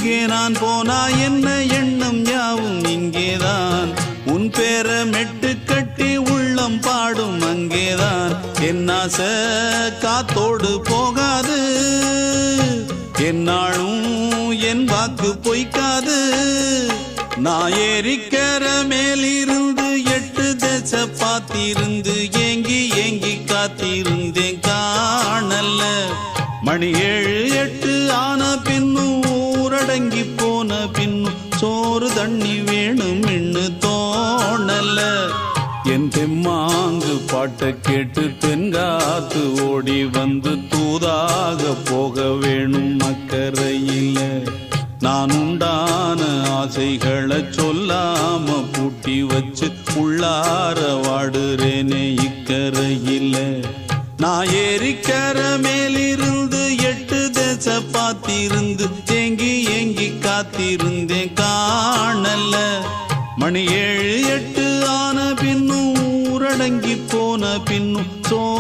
எங்கே நான் போனா என்ன எண்ணம் யாவும் இங்கேதான் உன் பேர மெட்டு கட்டி உள்ளம் பாடும் அங்கேதான் என் ஆசை காத்தோடு போகாது என்னாலும் என் வாக்கு பொய்க்காது நான் ஏறிக்கர மேலிருந்து 8 தேச பார்த்திருந்து ஏங்கி ஏங்கி காத்திருந்தேன் காணல்ல மணி 7 8 ஆன பின்னும் ஊரடங்கி போன பின்னும் சோறு தண்ணி வேணும் இன்னு தோணல என் தெம்மாங்கு பாட்டை கேட்டு தென்காத்து ஓடி வந்து தூதாக போக வேணும் அக்கறையில நான் உண்டான ஆசைகளை சொல்லாம பூட்டி வச்சு உள்ளார வாடுறேனே இக்கரையில நான் ஏறிக்கர மேலிருந்து 8 தேச பார்த்திருந்து ஏங்கி ஏங்கி காத்திருந்தேன் காணல மணி 7 8 ஆன பின்னும் ஊரடங்கி போன பின்னும் சோறு